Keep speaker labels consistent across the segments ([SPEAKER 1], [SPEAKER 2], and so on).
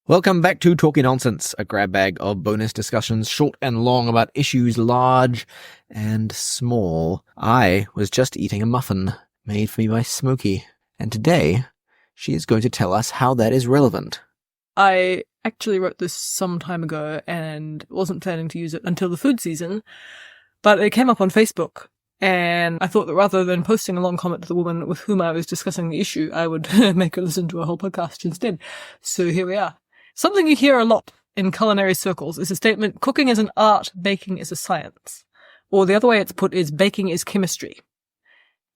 [SPEAKER 1] Welcome back to Talky Bnonnsense, a grab bag of bonus discussions, short and long, about issues large and small. I was just eating a muffin made for me by Smokey, and today she is going to tell us how that is relevant.
[SPEAKER 2] I actually wrote this some time ago and wasn't planning to use it until the food season, but it came up on Facebook, and I thought that rather than posting a long comment to the woman with whom I was discussing the issue, I would make her listen to a whole podcast instead. So here we are. Something you hear a lot in culinary circles is the statement, cooking is an art, baking is a science. Or the other way it's put is, baking is chemistry.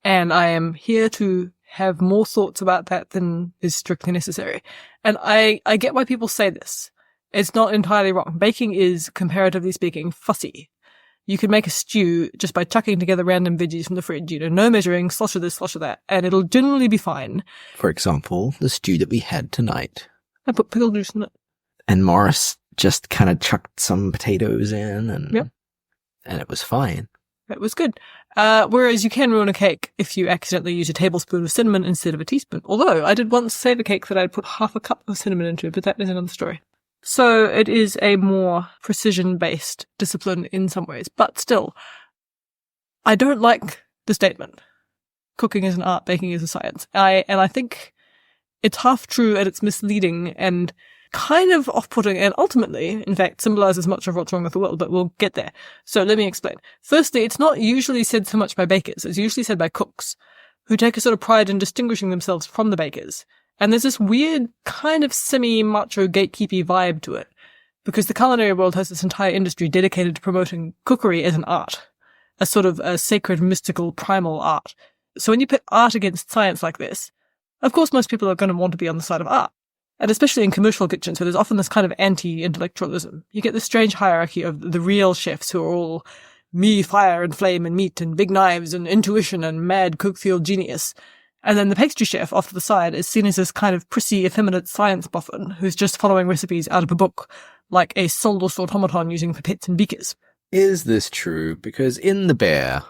[SPEAKER 2] And I am here to have more thoughts about that than is strictly necessary. And I get why people say this. It's not entirely wrong. Baking is, comparatively speaking, fussy. You can make a stew just by chucking together random veggies from the fridge, no measuring, slosh of this, slosh of that, and it'll generally be fine.
[SPEAKER 1] For example, the stew that we had tonight.
[SPEAKER 2] I put pickle juice in it.
[SPEAKER 1] And Morris just kind of chucked some potatoes in, and it was fine.
[SPEAKER 2] It was good. Whereas you can ruin a cake if you accidentally use a tablespoon of cinnamon instead of a teaspoon. Although I did once save a cake that I'd put half a cup of cinnamon into, but that is another story. So it is a more precision-based discipline in some ways. But still, I don't like the statement. Cooking is an art, baking is a science. And I think it's half true and it's misleading and kind of off-putting and ultimately, in fact, symbolizes much of what's wrong with the world, but we'll get there. So let me explain. Firstly, it's not usually said so much by bakers. It's usually said by cooks, who take a sort of pride in distinguishing themselves from the bakers. And there's this weird kind of semi-macho gatekeepy vibe to it, because the culinary world has this entire industry dedicated to promoting cookery as an art, a sort of a sacred, mystical, primal art. So when you put art against science like this, of course, most people are going to want to be on the side of art. And especially in commercial kitchens, where there's often this kind of anti-intellectualism. You get this strange hierarchy of the real chefs who are all me, fire and flame and meat and big knives and intuition and mad cook-field genius. And then the pastry chef off to the side is seen as this kind of prissy, effeminate science boffin who's just following recipes out of a book, like a soulless automaton using pipettes and beakers.
[SPEAKER 1] Is this true? Because in The Bear,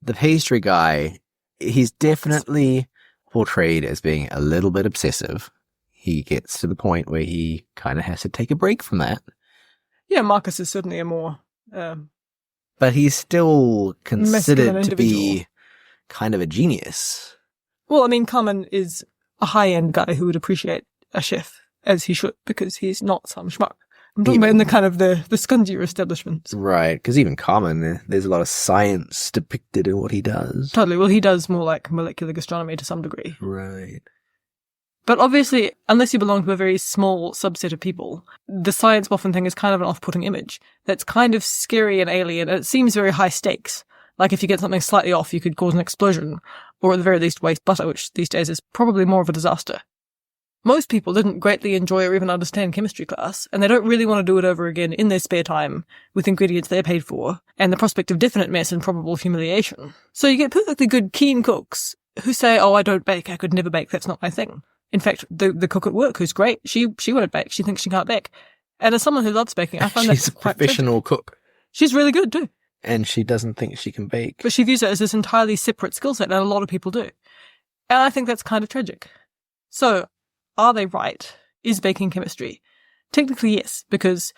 [SPEAKER 1] the pastry guy, he's definitely portrayed as being a little bit obsessive. He gets to the point where he kind of has to take a break from that.
[SPEAKER 2] Yeah, Marcus is certainly a more...
[SPEAKER 1] but he's still considered to be kind of a genius.
[SPEAKER 2] Well, I mean, Carmen is a high-end guy who would appreciate a chef, as he should, because he's not some schmuck. I'm talking about in the kind of the scungier establishments.
[SPEAKER 1] Right, because even Carmen, there's a lot of science depicted in what he does.
[SPEAKER 2] Totally. Well, he does more like molecular gastronomy to some degree.
[SPEAKER 1] Right.
[SPEAKER 2] But obviously, unless you belong to a very small subset of people, the science boffin thing is kind of an off-putting image that's kind of scary and alien, and it seems very high stakes. Like if you get something slightly off, you could cause an explosion, or at the very least waste butter, which these days is probably more of a disaster. Most people didn't greatly enjoy or even understand chemistry class, and they don't really want to do it over again in their spare time with ingredients they're paid for, and the prospect of definite mess and probable humiliation. So you get perfectly good, keen cooks who say, oh, I don't bake, I could never bake, that's not my thing. In fact, the cook at work, who's great, she won't bake. She thinks she can't bake. And as someone who loves baking, I find
[SPEAKER 1] she's a professional cook.
[SPEAKER 2] She's really good too.
[SPEAKER 1] And she doesn't think she can bake.
[SPEAKER 2] But she views it as this entirely separate skill set, and a lot of people do. And I think that's kind of tragic. So, are they right? Is baking chemistry? Technically, yes, because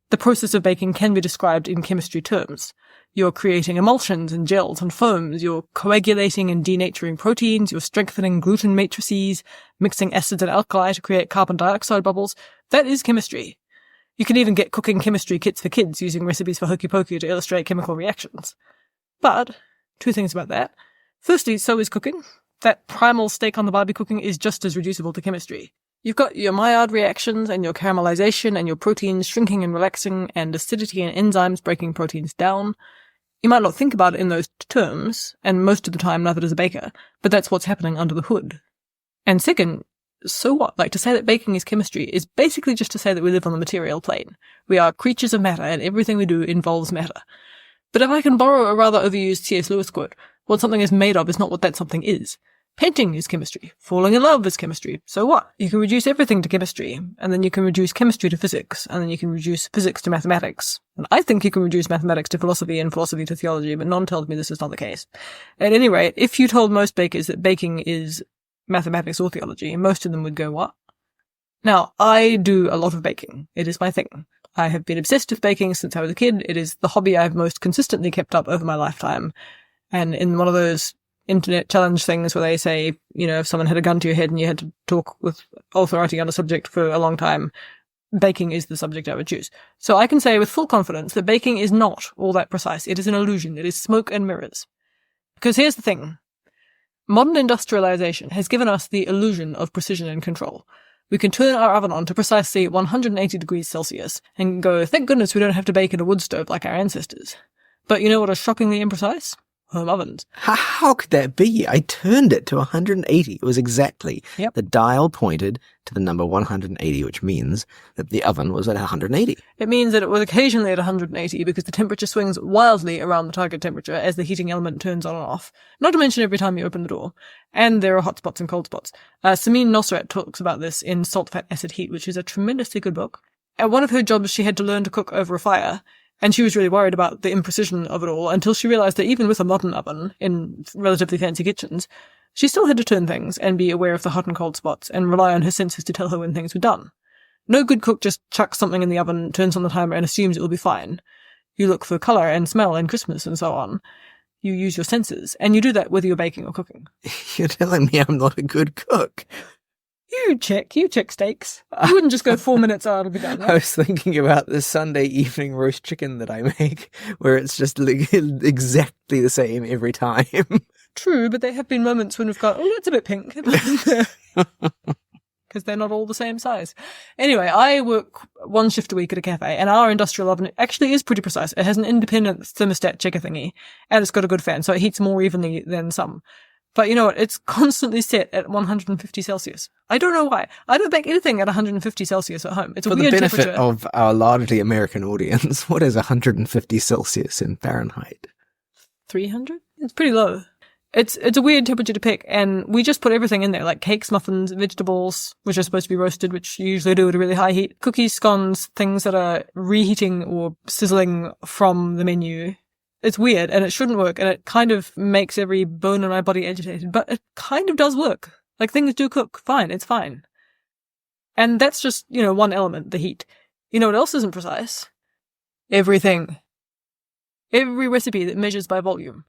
[SPEAKER 2] the process of baking can be described in chemistry terms. You're creating emulsions and gels and foams, you're coagulating and denaturing proteins, you're strengthening gluten matrices, mixing acids and alkali to create carbon dioxide bubbles. That is chemistry. You can even get cooking chemistry kits for kids using recipes for hokey pokey to illustrate chemical reactions. But, two things about that. Firstly, so is cooking. That primal steak on the barbie cooking is just as reducible to chemistry. You've got your Maillard reactions and your caramelization and your proteins shrinking and relaxing and acidity and enzymes breaking proteins down. You might not think about it in those terms, and most of the time neither does a baker, but that's what's happening under the hood. And second, so what? Like, to say that baking is chemistry is basically just to say that we live on the material plane. We are creatures of matter, and everything we do involves matter. But if I can borrow a rather overused C.S. Lewis quote, what something is made of is not what that something is. Painting is chemistry. Falling in love is chemistry. So what? You can reduce everything to chemistry, and then you can reduce chemistry to physics, and then you can reduce physics to mathematics. And I think you can reduce mathematics to philosophy and philosophy to theology, but none tells me this is not the case. At any rate, if you told most bakers that baking is mathematics or theology, most of them would go, what? Now, I do a lot of baking. It is my thing. I have been obsessed with baking since I was a kid. It is the hobby I've most consistently kept up over my lifetime. And in one of those internet challenge things where they say, if someone had a gun to your head and you had to talk with authority on a subject for a long time, baking is the subject I would choose. So I can say with full confidence that baking is not all that precise. It is an illusion. It is smoke and mirrors. Because here's the thing. Modern industrialization has given us the illusion of precision and control. We can turn our oven on to precisely 180 degrees Celsius and go, thank goodness we don't have to bake in a wood stove like our ancestors. But you know what is shockingly imprecise? Home ovens.
[SPEAKER 1] How could that be? I turned it to 180. It was exactly.
[SPEAKER 2] Yep.
[SPEAKER 1] The dial pointed to the number 180, which means that the oven was at 180.
[SPEAKER 2] It means that it was occasionally at 180 because the temperature swings wildly around the target temperature as the heating element turns on and off. Not to mention every time you open the door. And there are hot spots and cold spots. Samin Nosrat talks about this in Salt, Fat, Acid, Heat, which is a tremendously good book. At one of her jobs, she had to learn to cook over a fire. And she was really worried about the imprecision of it all until she realized that even with a modern oven in relatively fancy kitchens, she still had to turn things and be aware of the hot and cold spots and rely on her senses to tell her when things were done. No good cook just chucks something in the oven, turns on the timer and assumes it will be fine. You look for color and smell and crispness and so on. You use your senses, and you do that whether you're baking or cooking.
[SPEAKER 1] You're telling me I'm not a good cook?
[SPEAKER 2] You check steaks. You wouldn't just go 4 minutes, it'll be done, right?
[SPEAKER 1] I was thinking about the Sunday evening roast chicken that I make, where it's just exactly the same every time.
[SPEAKER 2] True, but there have been moments when we've gone, it's a bit pink. Because they're not all the same size. Anyway, I work one shift a week at a cafe, and our industrial oven actually is pretty precise. It has an independent thermostat checker thingy, and it's got a good fan, so it heats more evenly than some. But you know what? It's constantly set at 150 Celsius. I don't know why. I don't bake anything at 150 Celsius at home. It's a weird temperature. For the benefit
[SPEAKER 1] of our largely American audience, what is 150 Celsius in Fahrenheit?
[SPEAKER 2] 300? It's pretty low. It's a weird temperature to pick, and we just put everything in there, like cakes, muffins, vegetables, which are supposed to be roasted, which you usually do at a really high heat, cookies, scones, things that are reheating or sizzling from the menu. It's weird, and it shouldn't work, and it kind of makes every bone in my body agitated, but it kind of does work. Like, things do cook fine, it's fine. And that's just, one element, the heat. You know what else isn't precise? Everything. Every recipe that measures by volume.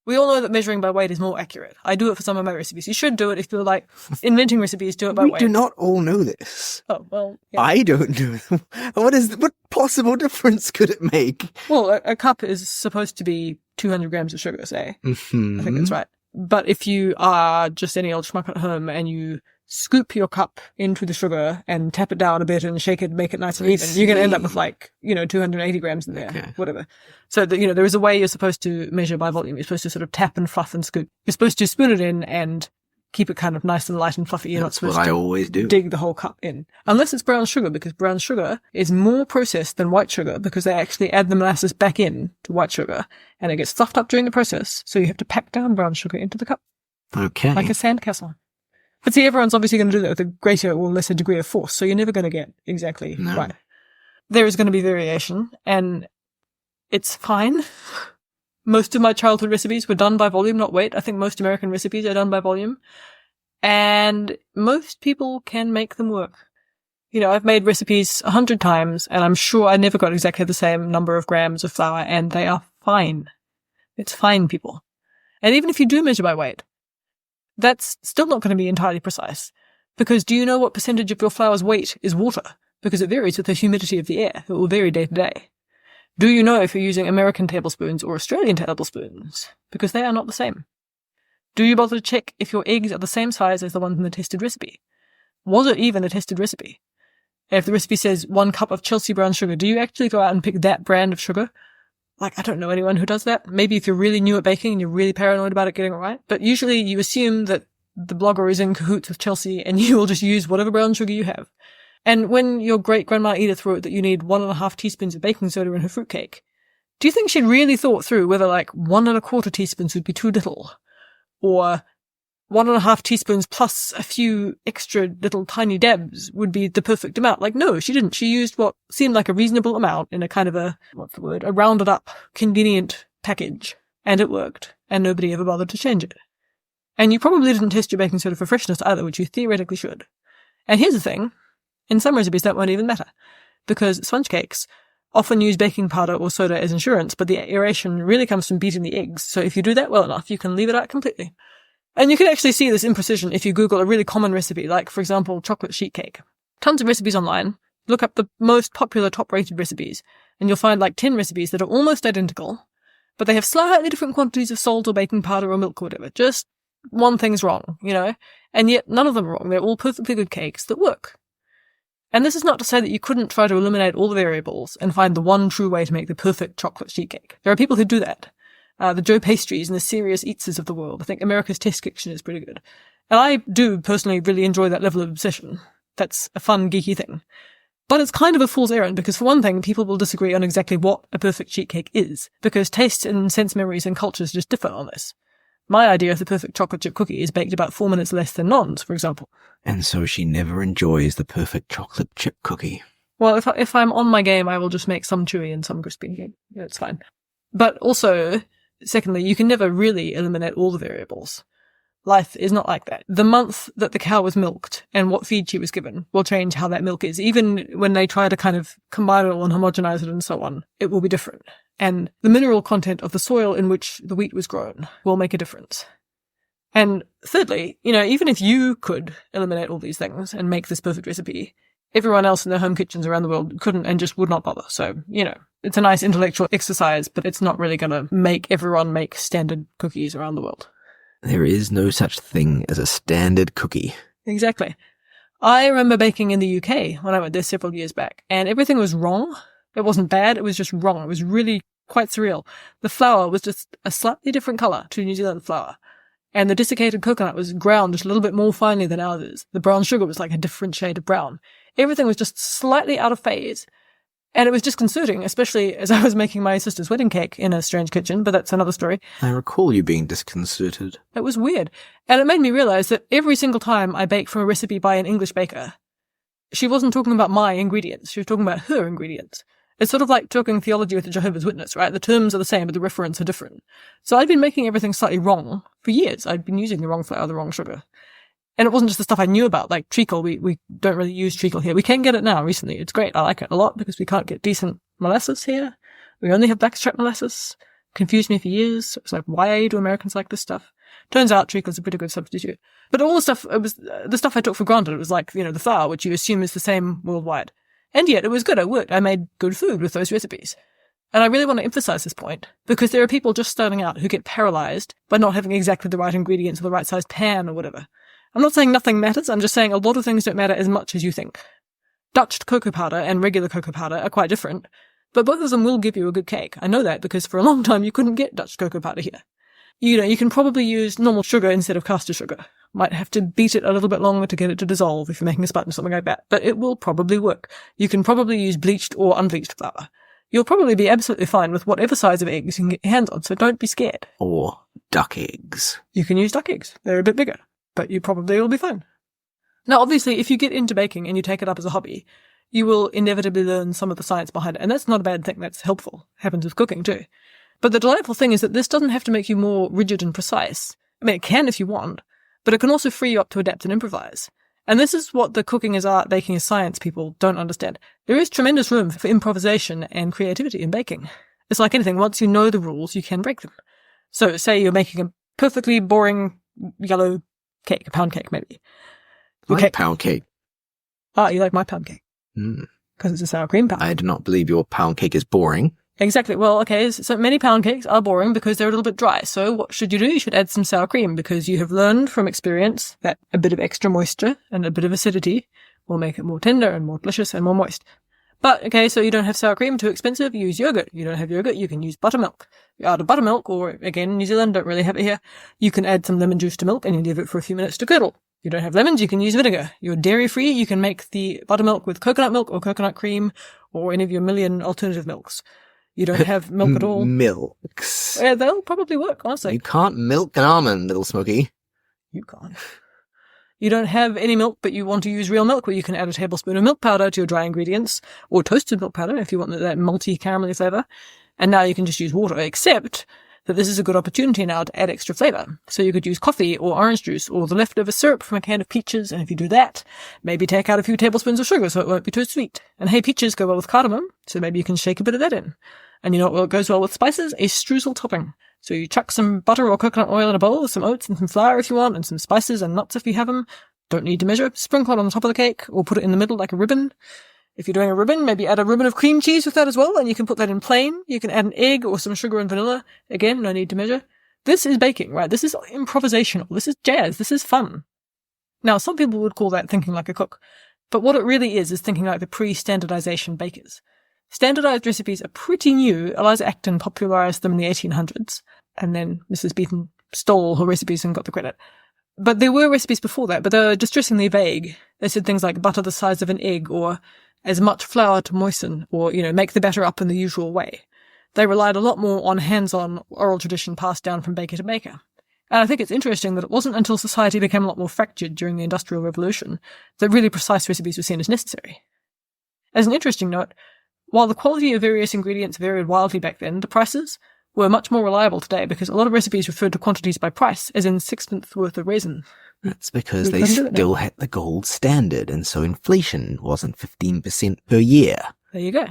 [SPEAKER 2] We all know that measuring by weight is more accurate. I do it for some of my recipes. You should do it if you're, inventing recipes, do it by weight.
[SPEAKER 1] We do not all know this.
[SPEAKER 2] Oh, well, yeah.
[SPEAKER 1] I don't do it. What possible difference could it make?
[SPEAKER 2] Well, a cup is supposed to be 200 grams of sugar, say.
[SPEAKER 1] Mm-hmm.
[SPEAKER 2] I think that's right. But if you are just any old schmuck at home and you scoop your cup into the sugar and tap it down a bit and shake it, make it nice and even, you're going to end up with 280 grams in there, okay. Whatever. So, there is a way you're supposed to measure by volume. You're supposed to sort of tap and fluff and scoop. You're supposed to spoon it in and keep it kind of nice and light and fluffy. You're not supposed to
[SPEAKER 1] always do.
[SPEAKER 2] Dig the whole cup in. Unless it's brown sugar, because brown sugar is more processed than white sugar because they actually add the molasses back in to white sugar and it gets fluffed up during the process. So you have to pack down brown sugar into the cup.
[SPEAKER 1] Okay.
[SPEAKER 2] Like a sandcastle. But see, everyone's obviously going to do that with a greater or lesser degree of force, so you're never going to get exactly right. There is going to be variation, and it's fine. Most of my childhood recipes were done by volume, not weight. I think most American recipes are done by volume. And most people can make them work. I've made recipes 100 times, and I'm sure I never got exactly the same number of grams of flour, and they are fine. It's fine, people. And even if you do measure by weight, that's still not going to be entirely precise. Because do you know what percentage of your flour's weight is water? Because it varies with the humidity of the air. It will vary day to day. Do you know if you're using American tablespoons or Australian tablespoons? Because they are not the same. Do you bother to check if your eggs are the same size as the ones in the tested recipe? Was it even a tested recipe? And if the recipe says 1 cup of Chelsea brown sugar, do you actually go out and pick that brand of sugar? I don't know anyone who does that. Maybe if you're really new at baking and you're really paranoid about it getting it right. But usually you assume that the blogger is in cahoots with Chelsea and you will just use whatever brown sugar you have. And when your great-grandma Edith wrote that you need 1.5 teaspoons of baking soda in her fruitcake, do you think she'd really thought through whether 1.25 teaspoons would be too little? Or 1.5 teaspoons plus a few extra little tiny dabs would be the perfect amount? No, she didn't. She used what seemed like a reasonable amount in a kind of a rounded up, convenient package. And it worked. And nobody ever bothered to change it. And you probably didn't test your baking soda for freshness either, which you theoretically should. And here's the thing. In some recipes, that won't even matter, because sponge cakes often use baking powder or soda as insurance, but the aeration really comes from beating the eggs. So if you do that well enough, you can leave it out completely. And you can actually see this imprecision if you Google a really common recipe, like, for example, chocolate sheet cake. Tons of recipes online. Look up the most popular top-rated recipes, and you'll find like 10 recipes that are almost identical, but they have slightly different quantities of salt or baking powder or milk or whatever. Just one thing's wrong, And yet none of them are wrong. They're all perfectly good cakes that work. And this is not to say that you couldn't try to eliminate all the variables and find the one true way to make the perfect chocolate sheet cake. There are people who do that. The Joe Pastries and the Serious Eatses of the world. I think America's Test Kitchen is pretty good. And I do personally really enjoy that level of obsession. That's a fun, geeky thing. But it's kind of a fool's errand because, for one thing, people will disagree on exactly what a perfect sheet cake is, because tastes and sense memories and cultures just differ on this. My idea of the perfect chocolate chip cookie is baked about 4 minutes less than Non's, for example.
[SPEAKER 1] And so she never enjoys the perfect chocolate chip cookie.
[SPEAKER 2] Well, if I'm on my game, I will just make some chewy and some crispy. Yeah, it's fine. But also, secondly, you can never really eliminate all the variables. Life is not like that. The month that the cow was milked and what feed she was given will change how that milk is. Even when they try to kind of combine it all and homogenize it and so on, it will be different. And the mineral content of the soil in which the wheat was grown will make a difference. And thirdly, even if you could eliminate all these things and make this perfect recipe, everyone else in their home kitchens around the world couldn't and just would not bother. So, it's a nice intellectual exercise, but it's not really going to make everyone make standard cookies around the world.
[SPEAKER 1] There is no such thing as a standard cookie.
[SPEAKER 2] Exactly. I remember baking in the UK when I went there several years back, and everything was wrong. It wasn't bad, it was just wrong. It was really quite surreal. The flour was just a slightly different colour to New Zealand flour, and the desiccated coconut was ground just a little bit more finely than ours is. The brown sugar was like a different shade of brown. Everything was just slightly out of phase. And it was disconcerting, especially as I was making my sister's wedding cake in a strange kitchen, but that's another story.
[SPEAKER 1] I recall you being disconcerted.
[SPEAKER 2] It was weird. And it made me realize that every single time I bake from a recipe by an English baker, she wasn't talking about my ingredients. She was talking about her ingredients. It's sort of like talking theology with a Jehovah's Witness, right? The terms are the same, but the referents are different. So I'd been making everything slightly wrong for years. I'd been using the wrong flour, the wrong sugar. And it wasn't just the stuff I knew about, like treacle. We don't really use treacle here. We can get it now recently. It's great. I like it a lot because we can't get decent molasses here. We only have blackstrap molasses. Confused me for years. It's like, why do Americans like this stuff? Turns out treacle's a pretty good substitute. But all the stuff, it was the stuff I took for granted. It was like, the flour, which you assume is the same worldwide. And yet it was good. It worked. I made good food with those recipes. And I really want to emphasize this point because there are people just starting out who get paralyzed by not having exactly the right ingredients or the right sized pan or whatever. I'm not saying nothing matters, I'm just saying a lot of things don't matter as much as you think. Dutched cocoa powder and regular cocoa powder are quite different, but both of them will give you a good cake. I know that because for a long time you couldn't get Dutch cocoa powder here. You can probably use normal sugar instead of caster sugar. Might have to beat it a little bit longer to get it to dissolve if you're making a sponge or something like that, but it will probably work. You can probably use bleached or unbleached flour. You'll probably be absolutely fine with whatever size of eggs you can get your hands on, so don't be scared.
[SPEAKER 1] Or duck eggs.
[SPEAKER 2] You can use duck eggs. They're a bit bigger. But you probably will be fine. Now, obviously, if you get into baking and you take it up as a hobby, you will inevitably learn some of the science behind it. And that's not a bad thing. That's helpful. Happens with cooking, too. But the delightful thing is that this doesn't have to make you more rigid and precise. I mean, it can if you want, but it can also free you up to adapt and improvise. And this is what the cooking as art, baking as science people don't understand. There is tremendous room for improvisation and creativity in baking. It's like anything. Once you know the rules, you can break them. So, say you're making a perfectly boring yellow cake, a pound cake, maybe.
[SPEAKER 1] I like pound cake.
[SPEAKER 2] Ah, you like my pound cake? Because it's a sour cream pound.
[SPEAKER 1] I do not believe your pound cake is boring.
[SPEAKER 2] Exactly. Well, okay, so many pound cakes are boring because they're a little bit dry. So what should you do? You should add some sour cream because you have learned from experience that a bit of extra moisture and a bit of acidity will make it more tender and more delicious and more moist. But, okay, so you don't have sour cream, too expensive, use yogurt. You don't have yogurt, you can use buttermilk. You add a buttermilk, or, again, New Zealand don't really have it here, you can add some lemon juice to milk and you leave it for a few minutes to curdle. You don't have lemons, you can use vinegar. You're dairy-free, you can make the buttermilk with coconut milk or coconut cream or any of your million alternative milks. You don't have milk at all.
[SPEAKER 1] Milks.
[SPEAKER 2] Yeah, they'll probably work, honestly.
[SPEAKER 1] You can't milk an almond, little Smokey.
[SPEAKER 2] You can't. You don't have any milk, but you want to use real milk, where you can add a tablespoon of milk powder to your dry ingredients, or toasted milk powder if you want that malty caramelly flavour. And now you can just use water, except that this is a good opportunity now to add extra flavor. So you could use coffee or orange juice or the leftover syrup from a can of peaches, and if you do that, maybe take out a few tablespoons of sugar so it won't be too sweet. And hey, peaches go well with cardamom, so maybe you can shake a bit of that in. And you know what goes well with spices? A streusel topping. So you chuck some butter or coconut oil in a bowl with some oats and some flour if you want, and some spices and nuts if you have them. Don't need to measure. Sprinkle it on the top of the cake, or put it in the middle like a ribbon. If you're doing a ribbon, maybe add a ribbon of cream cheese with that as well, and you can put that in plain. You can add an egg or some sugar and vanilla. Again, no need to measure. This is baking, right? This is improvisational. This is jazz. This is fun. Now, some people would call that thinking like a cook, but what it really is thinking like the pre-standardization bakers. Standardized recipes are pretty new. Eliza Acton popularized them in the 1800s, and then Mrs. Beeton stole her recipes and got the credit. But there were recipes before that, but they were distressingly vague. They said things like butter the size of an egg, or as much flour to moisten, or, make the batter up in the usual way. They relied a lot more on hands-on oral tradition passed down from baker to baker. And I think it's interesting that it wasn't until society became a lot more fractured during the Industrial Revolution that really precise recipes were seen as necessary. As an interesting note, while the quality of various ingredients varied wildly back then, the prices were much more reliable today because a lot of recipes referred to quantities by price, as in sixpence worth of raisin.
[SPEAKER 1] That's because they still had the gold standard, and so inflation wasn't 15% per year.
[SPEAKER 2] There you go.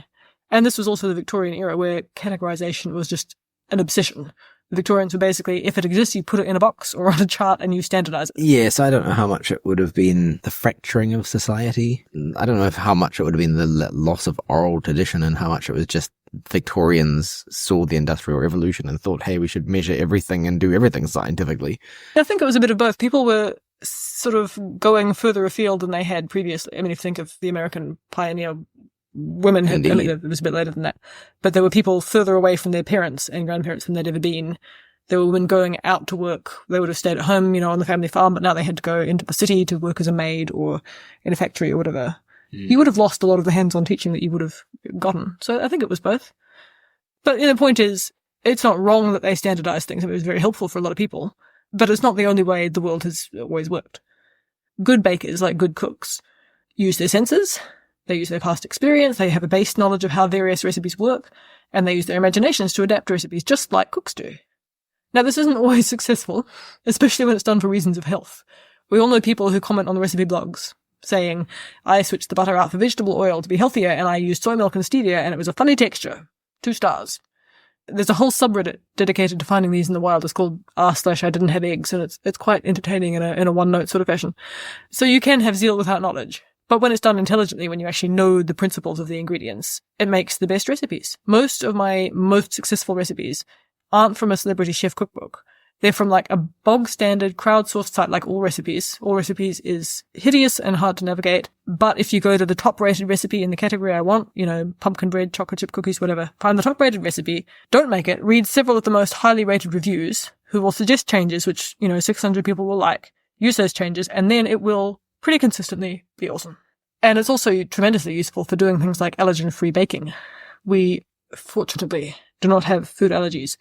[SPEAKER 2] And this was also the Victorian era where categorization was just an obsession. The Victorians were basically, if it exists, you put it in a box or on a chart and you standardize it.
[SPEAKER 1] Yes, I don't know how much it would have been the fracturing of society. I don't know how much it would have been the loss of oral tradition, and how much it was just Victorians saw the Industrial Revolution and thought, hey, we should measure everything and do everything scientifically.
[SPEAKER 2] I think it was a bit of both. People were sort of going further afield than they had previously. I mean, if you think of the American pioneer women, it was a bit later than that. But there were people further away from their parents and grandparents than they'd ever been. There were women going out to work. They would have stayed at home, on the family farm, but now they had to go into the city to work as a maid or in a factory or whatever. You would have lost a lot of the hands-on teaching that you would have gotten. So I think it was both. But the point is, it's not wrong that they standardized things. I mean, it was very helpful for a lot of people, but it's not the only way the world has always worked. Good bakers, like good cooks, use their senses, they use their past experience, they have a base knowledge of how various recipes work, and they use their imaginations to adapt recipes just like cooks do. Now, this isn't always successful, especially when it's done for reasons of health. We all know people who comment on the recipe blogs, saying, I switched the butter out for vegetable oil to be healthier, and I used soy milk and stevia, and it was a funny texture. 2 stars. There's a whole subreddit dedicated to finding these in the wild. It's called r/I didn't have eggs, and it's quite entertaining in a one-note sort of fashion. So you can have zeal without knowledge. But when it's done intelligently, when you actually know the principles of the ingredients, it makes the best recipes. Most of my most successful recipes aren't from a celebrity chef cookbook. They're from like a bog standard crowdsourced site like All Recipes. All Recipes is hideous and hard to navigate. But if you go to the top rated recipe in the category I want, pumpkin bread, chocolate chip cookies, whatever, find the top rated recipe, don't make it, read several of the most highly rated reviews who will suggest changes, which, 600 people will like, use those changes, and then it will pretty consistently be awesome. And it's also tremendously useful for doing things like allergen-free baking. We, fortunately, do not have food allergies,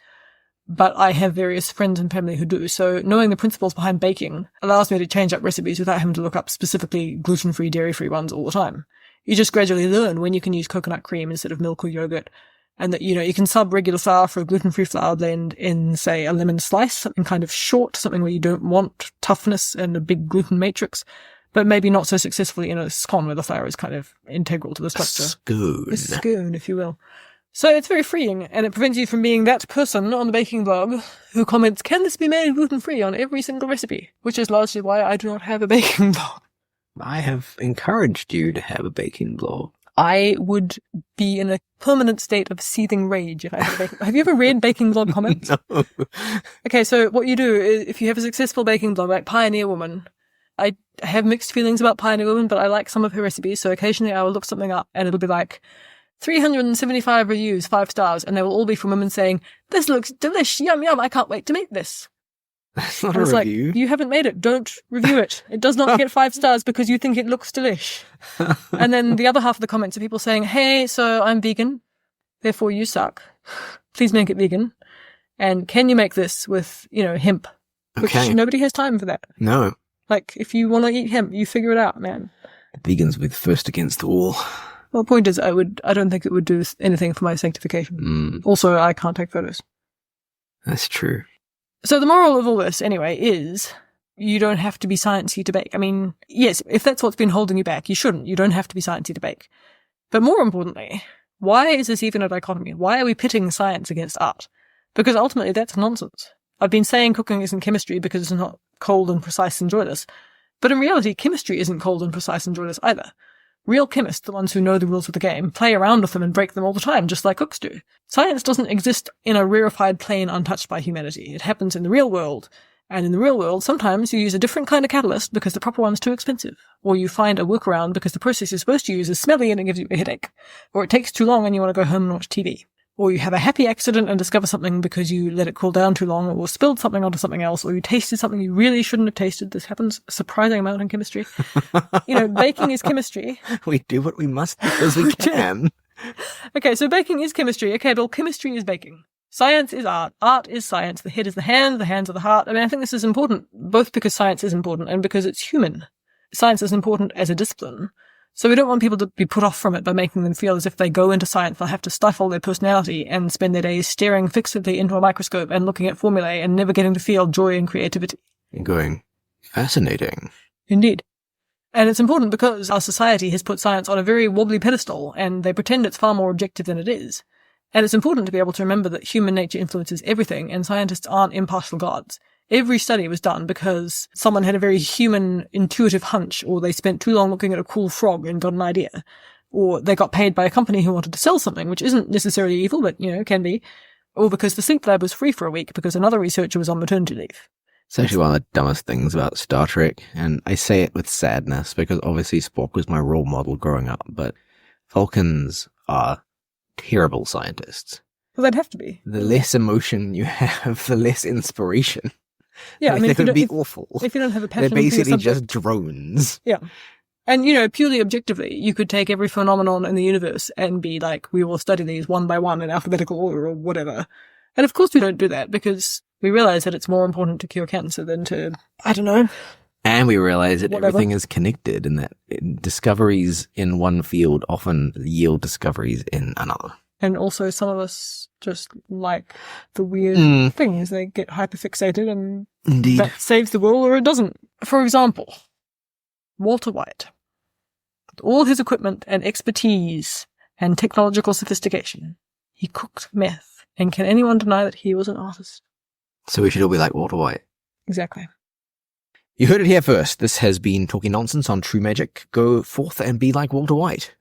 [SPEAKER 2] but I have various friends and family who do. So knowing the principles behind baking allows me to change up recipes without having to look up specifically gluten-free, dairy-free ones all the time. You just gradually learn when you can use coconut cream instead of milk or yogurt, and that, you can sub regular flour for a gluten-free flour blend in, say, a lemon slice, something kind of short, something where you don't want toughness and a big gluten matrix, but maybe not so successfully in a scone where the flour is kind of integral to the structure. A scone, if you will. So it's very freeing, and it prevents you from being that person on the baking blog who comments, can this be made gluten-free on every single recipe? Which is largely why I do not have a baking blog.
[SPEAKER 1] I have encouraged you to have a baking blog.
[SPEAKER 2] I would be in a permanent state of seething rage if I had a baking blog. Have you ever read baking blog comments?
[SPEAKER 1] No.
[SPEAKER 2] Okay, so what you do is, if you have a successful baking blog like Pioneer Woman, I have mixed feelings about Pioneer Woman, but I like some of her recipes, so occasionally I will look something up, and it'll be like, 375 reviews, 5 stars, and they will all be from women saying, this looks delish, yum yum, I can't wait to make this.
[SPEAKER 1] That's not a review.
[SPEAKER 2] Like, you haven't made it, don't review it. It does not get 5 stars because you think it looks delish. And then the other half of the comments are people saying, hey, so I'm vegan, therefore you suck. Please make it vegan. And can you make this with, hemp? Which nobody has time for that.
[SPEAKER 1] No.
[SPEAKER 2] Like, if you want to eat hemp, you figure it out, man.
[SPEAKER 1] Vegans will be the first against the wall.
[SPEAKER 2] Well, the point is, I don't think it would do anything for my sanctification. Also, I can't take photos.
[SPEAKER 1] That's true.
[SPEAKER 2] So the moral of all this, anyway, is you don't have to be sciencey to bake. I mean, yes, if that's what's been holding you back, you shouldn't. You don't have to be sciencey to bake. But more importantly, why is this even a dichotomy? Why are we pitting science against art? Because ultimately that's nonsense. I've been saying cooking isn't chemistry because it's not cold and precise and joyless. But in reality, chemistry isn't cold and precise and joyless either. Real chemists, the ones who know the rules of the game, play around with them and break them all the time, just like cooks do. Science doesn't exist in a rarefied plane untouched by humanity. It happens in the real world. And in the real world, sometimes you use a different kind of catalyst because the proper one's too expensive. Or you find a workaround because the process you're supposed to use is smelly and it gives you a headache. Or it takes too long and you want to go home and watch TV. Or you have a happy accident and discover something because you let it cool down too long, or spilled something onto something else, or you tasted something you really shouldn't have tasted. This happens a surprising amount in chemistry. Baking is chemistry.
[SPEAKER 1] We do what we must because we can.
[SPEAKER 2] Okay, so baking is chemistry. Okay, well, chemistry is baking. Science is art. Art is science. The head is the hands are the heart. I mean, I think this is important, both because science is important and because it's human. Science is important as a discipline. So we don't want people to be put off from it by making them feel as if they go into science, they'll have to stifle their personality and spend their days staring fixedly into a microscope and looking at formulae and never getting to feel joy and creativity.
[SPEAKER 1] And going, fascinating.
[SPEAKER 2] Indeed. And it's important because our society has put science on a very wobbly pedestal and they pretend it's far more objective than it is. And it's important to be able to remember that human nature influences everything and scientists aren't impartial gods. Every study was done because someone had a very human, intuitive hunch, or they spent too long looking at a cool frog and got an idea. Or they got paid by a company who wanted to sell something, which isn't necessarily evil, but, can be. Or because the sleep lab was free for a week because another researcher was on maternity leave.
[SPEAKER 1] It's actually one of the dumbest things about Star Trek, and I say it with sadness because obviously Spock was my role model growing up, but Vulcans are terrible scientists.
[SPEAKER 2] Well, they'd have to be.
[SPEAKER 1] The less emotion you have, the less inspiration.
[SPEAKER 2] Yeah,
[SPEAKER 1] they could be awful.
[SPEAKER 2] If you don't have a passion,
[SPEAKER 1] they're basically just drones.
[SPEAKER 2] Yeah. And, purely objectively, you could take every phenomenon in the universe and be like, we will study these one by one in alphabetical order or whatever. And of course we don't do that because we realize that it's more important to cure cancer than to, I don't know.
[SPEAKER 1] And we realize that
[SPEAKER 2] whatever.
[SPEAKER 1] Everything is connected and that discoveries in one field often yield discoveries in another.
[SPEAKER 2] And also some of us just like the weird things. They get hyperfixated and
[SPEAKER 1] Indeed.
[SPEAKER 2] That saves the world or it doesn't. For example, Walter White, with all his equipment and expertise and technological sophistication, he cooked meth. And can anyone deny that he was an artist?
[SPEAKER 1] So we should all be like Walter White.
[SPEAKER 2] Exactly.
[SPEAKER 1] You heard it here first. This has been Talky Nonsense on True Magic. Go forth and be like Walter White.